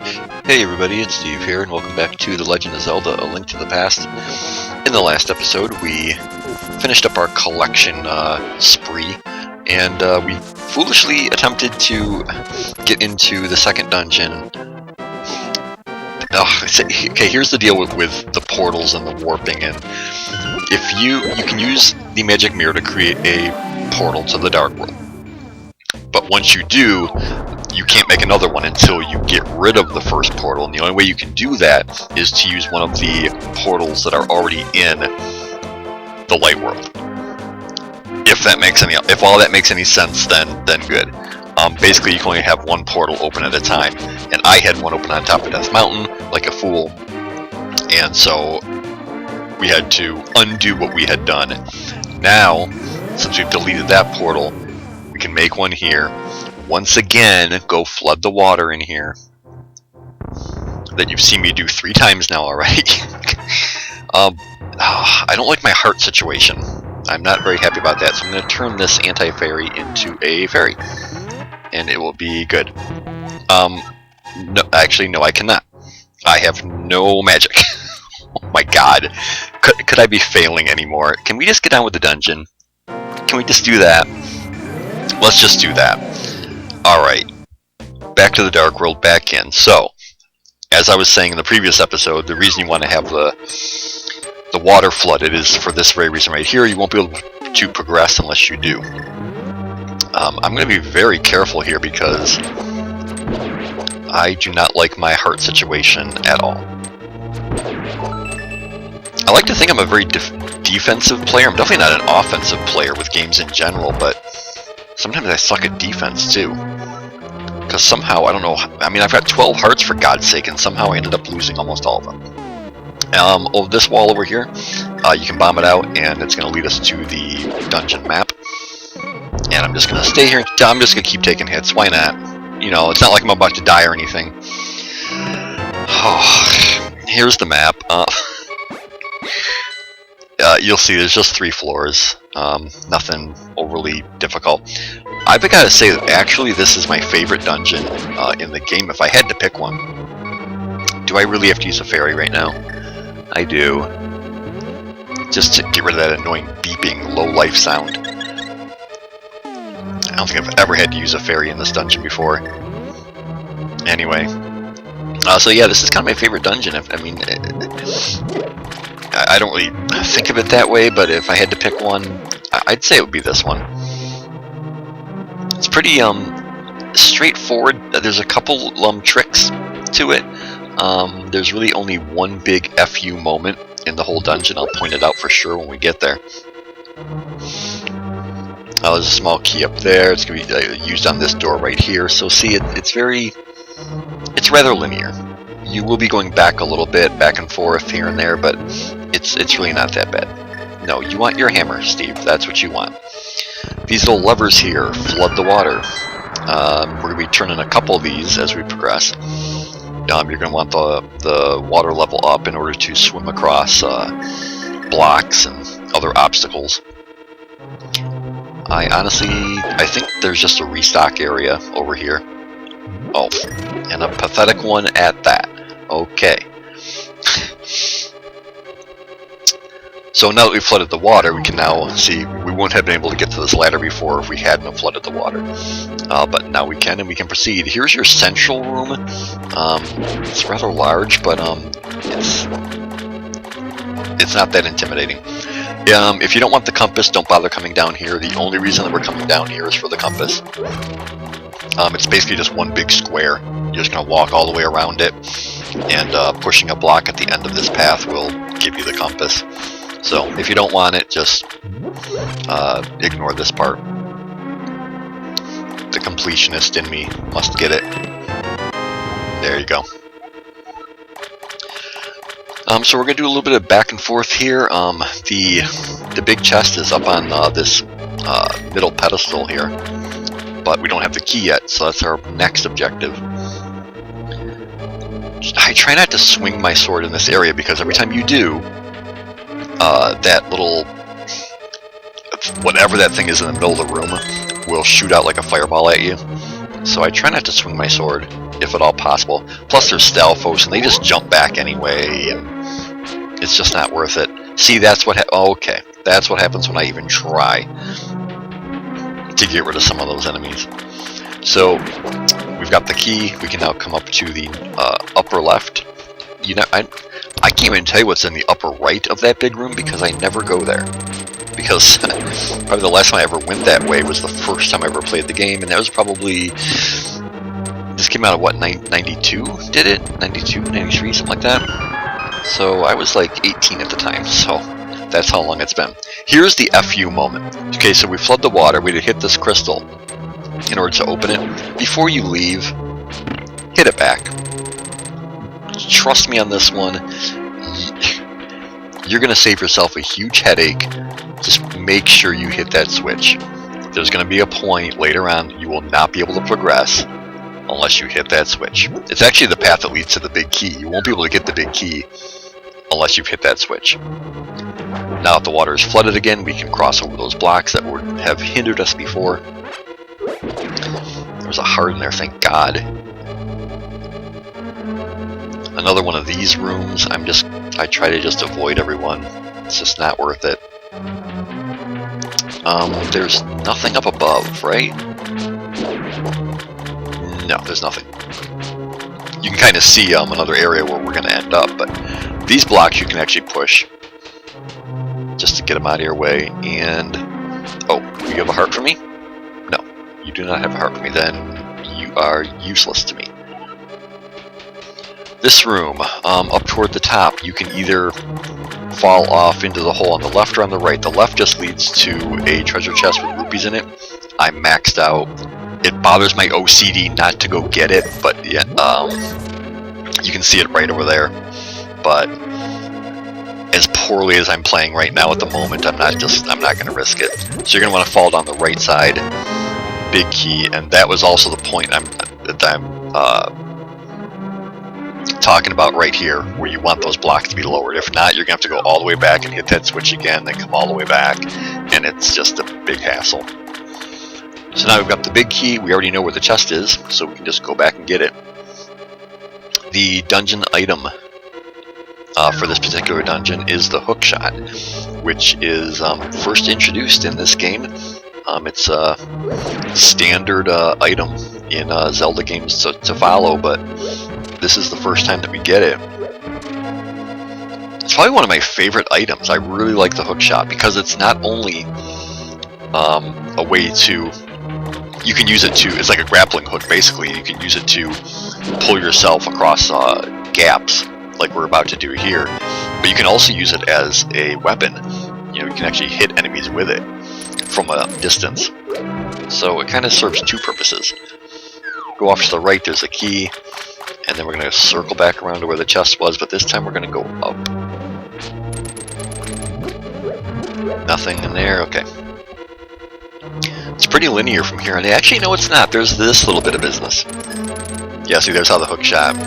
Hey everybody, it's Steve here, and welcome back to The Legend of Zelda: A Link to the Past. In the last episode, we finished up our collection spree, and we foolishly attempted to get into the second dungeon. Okay, here's the deal with the portals and the warping, and if you can use the magic mirror to create a portal to the Dark World. But once you do, you can't make another one until you get rid of the first portal, and the only way you can do that is to use one of the portals that are already in the Light World. If all that makes any sense, then good. Basically, you can only have one portal open at a time, and I had one open on top of Death Mountain, like a fool, and so we had to undo what we had done. Now, since we've deleted that portal, we can make one here. Once again, go flood the water in here. That you've seen me do 3 times now already. I don't like my heart situation. I'm not very happy about that, so I'm going to turn this anti-fairy into a fairy. And it will be good. No, actually, no, I cannot. I have no magic. Oh my god. Could I be failing anymore? Can we just get on with the dungeon? Can we just do that? Let's just do that. Alright, back to the Dark World, back in. So, as I was saying in the previous episode, the reason you want to have the water flooded is for this very reason right here. You won't be able to progress unless you do. I'm going to be very careful here because I do not like my heart situation at all. I like to think I'm a very defensive player. I'm definitely not an offensive player with games in general, but sometimes I suck at defense too. Because somehow, I don't know, I mean, I've got 12 hearts for God's sake, and somehow I ended up losing almost all of them. Over this wall over here, you can bomb it out, and it's going to lead us to the dungeon map. And I'm just going to stay here, I'm just going to keep taking hits, why not? You know, it's not like I'm about to die or anything. Oh, here's the map. You'll see there's just 3 floors. Nothing overly difficult. I've got to say that actually this is my favorite dungeon in the game if I had to pick one. Do I really have to use a fairy right now? I do. Just to get rid of that annoying beeping low life sound. I don't think I've ever had to use a fairy in this dungeon before. Anyway. So yeah, this is kind of my favorite dungeon. I mean, I don't really think of it that way, but if I had to pick one, I'd say it would be this one. It's pretty straightforward. There's a couple tricks to it. There's really only one big FU moment in the whole dungeon. I'll point it out for sure when we get there. There's a small key up there. It's going to be used on this door right here. So see, it's rather linear. You will be going back a little bit, back and forth here and there, but it's really not that bad. No, you want your hammer, Steve. That's what you want. These little levers here flood the water. We're going to be turning a couple of these as we progress. You're going to want the water level up in order to swim across blocks and other obstacles. I think there's just a restock area over here. Oh, and a pathetic one at that. Okay. So now that we've flooded the water, we can now see, we wouldn't have been able to get to this ladder before if we hadn't flooded the water. But now we can, and we can proceed. Here's your central room. It's rather large, but it's not that intimidating. If you don't want the compass, don't bother coming down here. The only reason that we're coming down here is for the compass. It's basically just one big square. You're just going to walk all the way around it, and pushing a block at the end of this path will give you the compass. So, if you don't want it, just ignore this part. The completionist in me must get it. There you go. So we're going to do a little bit of back and forth here. The big chest is up on this middle pedestal here, but we don't have the key yet, so that's our next objective. I try not to swing my sword in this area, because every time you do, that little, whatever that thing is in the middle of the room, will shoot out like a fireball at you. So I try not to swing my sword if at all possible. Plus they're Stalfos, and they just jump back anyway, and it's just not worth it. See, that's what okay. That's what happens when I even try to get rid of some of those enemies. So, we've got the key. We can now come up to the upper left. You know, I can't even tell you what's in the upper right of that big room because I never go there. Because probably the last time I ever went that way was the first time I ever played the game, and that was probably... This came out of, what, 92? Did it? 92, 93, something like that? So I was like 18 at the time, so that's how long it's been. Here's the FU moment. Okay, so we flood the water, we hit this crystal in order to open it. Before you leave, hit it back. Trust me on this one. You're going to save yourself a huge headache. Just make sure you hit that switch. There's going to be a point later on you will not be able to progress unless you hit that switch. It's actually the path that leads to the big key. You won't be able to get the big key unless you've hit that switch. Now if the water is flooded again, we can cross over those blocks that would have hindered us before. There's a heart in there, thank God. Another one of these rooms, I try to just avoid everyone. It's just not worth it. There's nothing up above, right? No, there's nothing. You can kind of see another area where we're going to end up, but these blocks you can actually push just to get them out of your way. And oh, you have a heart for me? No, you do not have a heart for me. Then you are useless to me. This room, up toward the top, you can either fall off into the hole on the left or on the right. The left just leads to a treasure chest with rupees in it. I'm maxed out. It bothers my OCD not to go get it, but yeah, you can see it right over there. But as poorly as I'm playing right now at the moment, I'm not going to risk it. So you're going to want to fall down the right side, big key, and that was also the point I'm talking about right here, where you want those blocks to be lowered. If not, you're going to have to go all the way back and hit that switch again, then come all the way back, and it's just a big hassle. So now we've got the big key. We already know where the chest is, so we can just go back and get it. The dungeon item for this particular dungeon is the hook shot, which is first introduced in this game. It's a standard item in Zelda games to follow, but this is the first time that we get it. It's probably one of my favorite items. I really like the hook shot because it's not only a way to... You can use it to... It's like a grappling hook, basically. You can use it to pull yourself across gaps, like we're about to do here. But you can also use it as a weapon. You know, you can actually hit enemies with it from a distance. So it kind of serves two purposes. Go off to the right, there's a key. And then we're going to circle back around to where the chest was, but this time we're going to go up. Nothing in there? Okay. It's pretty linear from here, and actually, no, it's not. There's this little bit of business. Yeah, see, there's how the hook shot.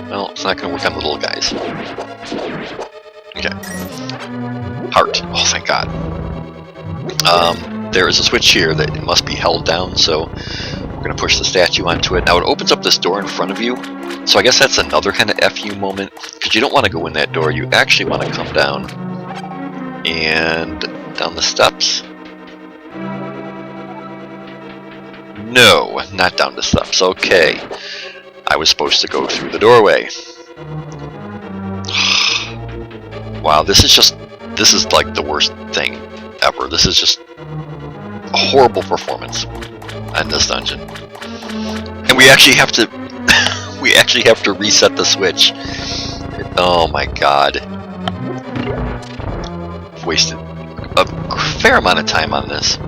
Well, it's not going to work on the little guys. Okay. Heart. Oh, thank God. There is a switch here that it must be held down, so... We're going to push the statue onto it. Now it opens up this door in front of you, so I guess that's another kind of FU moment, because you don't want to go in that door, you actually want to come down, and down the steps. No, not down the steps, okay. I was supposed to go through the doorway. Wow, this is like the worst thing ever. This is just a horrible performance on this dungeon, and we actually have to reset the switch. Oh my God, I've wasted a fair amount of time on this.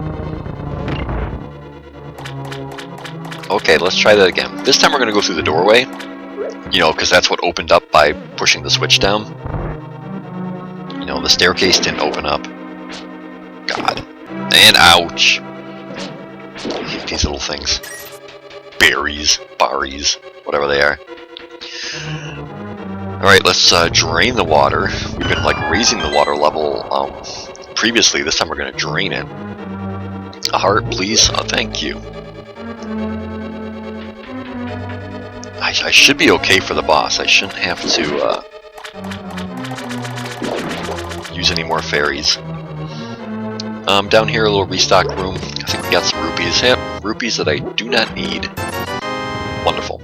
Okay, let's try that again. This time we're going to go through the doorway, you know, because that's what opened up by pushing the switch down. You know, the staircase didn't open up. God, and ouch. I hate these little things. Berries, barries, whatever they are. Alright, let's drain the water. We've been like raising the water level previously. This time we're going to drain it. A heart, please. Oh, thank you. I should be okay for the boss. I shouldn't have to use any more fairies. Down here, a little restock room. I think we got some rupees. Yep, rupees that I do not need. Wonderful.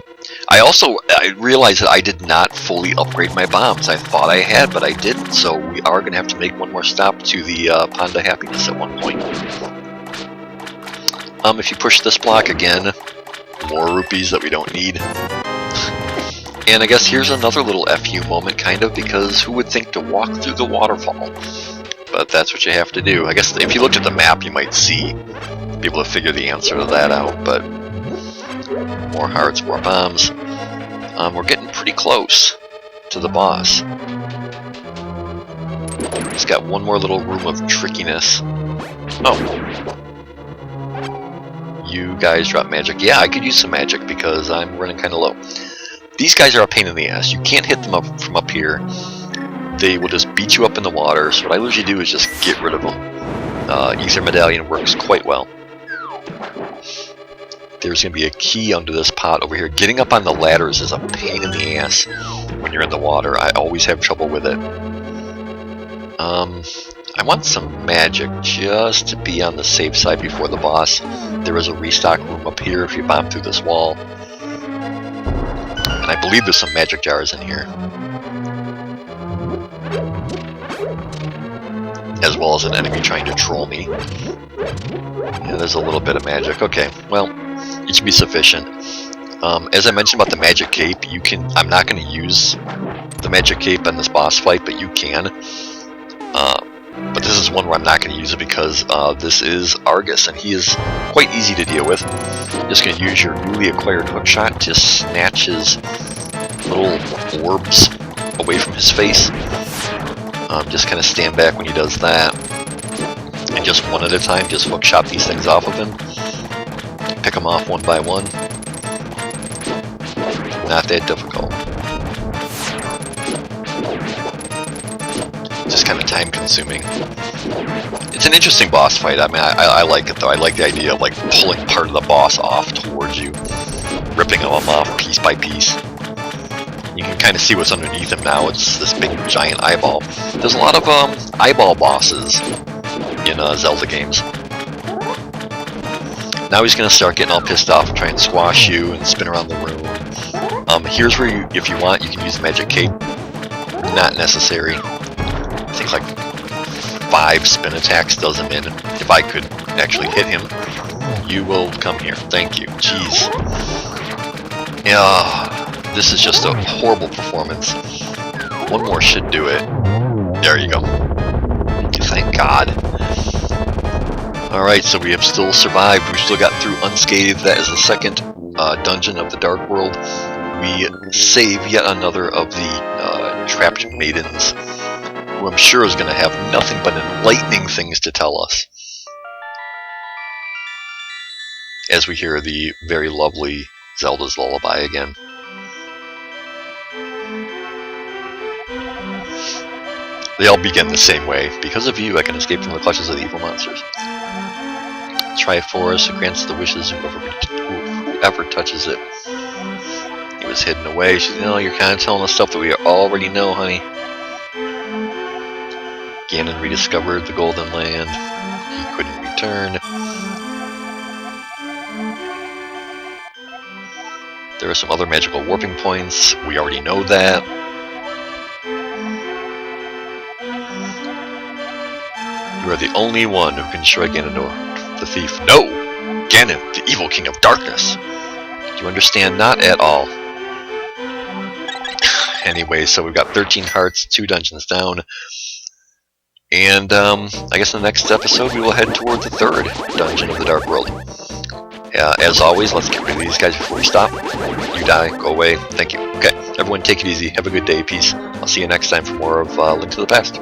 I realized that I did not fully upgrade my bombs. I thought I had, but I didn't. So we are going to have to make one more stop to the Pond of Happiness at one point. If you push this block again, more rupees that we don't need. And I guess here's another little FU moment, kind of, because who would think to walk through the waterfall? But that's what you have to do. I guess if you looked at the map, you might be able to figure the answer to that out, but more hearts, more bombs. We're getting pretty close to the boss. It's got one more little room of trickiness. Oh. You guys drop magic. Yeah, I could use some magic because I'm running kind of low. These guys are a pain in the ass. You can't hit them up from up here. They will just beat you up in the water, so what I usually do is just get rid of them. Ether Medallion works quite well. There's going to be a key under this pot over here. Getting up on the ladders is a pain in the ass when you're in the water. I always have trouble with it. I want some magic just to be on the safe side before the boss. There is a restock room up here if you bomb through this wall. And I believe there's some magic jars in here. As well as an enemy trying to troll me. Yeah, there's a little bit of magic. Okay, well, it should be sufficient. As I mentioned about the magic cape, I'm not going to use the magic cape in this boss fight, but you can. But this is one where I'm not going to use it because this is Argus, and he is quite easy to deal with. Just going to use your newly acquired hookshot to snatch his little orbs away from his face. Just kind of stand back when he does that. And just one at a time, just hookshot these things off of him. Pick them off one by one. Not that difficult. Just kind of time consuming. It's an interesting boss fight. I mean, I like it though. I like the idea of like pulling part of the boss off towards you, ripping them off piece by piece. You can kind of see what's underneath him now. It's this big giant eyeball. There's a lot of eyeball bosses in Zelda games. Now he's going to start getting all pissed off and try and squash you and spin around the room. Here's where you, if you want, you can use the magic cape. Not necessary. I think like 5 spin attacks does him in. If I could actually hit him, you will come here. Thank you. Jeez. Yeah, this is just a horrible performance. One more should do it. There you go. Thank God. Alright, so we have still survived. We still got through unscathed. That is the second dungeon of the Dark World. We save yet another of the trapped maidens, who I'm sure is going to have nothing but enlightening things to tell us. As we hear the very lovely Zelda's Lullaby again. They all begin the same way. Because of you, I can escape from the clutches of the evil monsters. Triforce grants the wishes of whoever touches it. It was hidden away. She's, you're kind of telling us stuff that we already know, honey. Ganon rediscovered the Golden Land. He couldn't return. There are some other magical warping points. We already know that. You are the only one who can destroy Ganondorf, the thief. No! Ganon, the evil king of darkness! Do you understand? Not at all. Anyway, so we've got 13 hearts, 2 dungeons down. And I guess in the next episode we will head toward the 3rd dungeon of the Dark World. As always, let's get rid of these guys before we stop. You die, go away. Thank you. Okay, everyone take it easy. Have a good day. Peace. I'll see you next time for more of Link to the Past.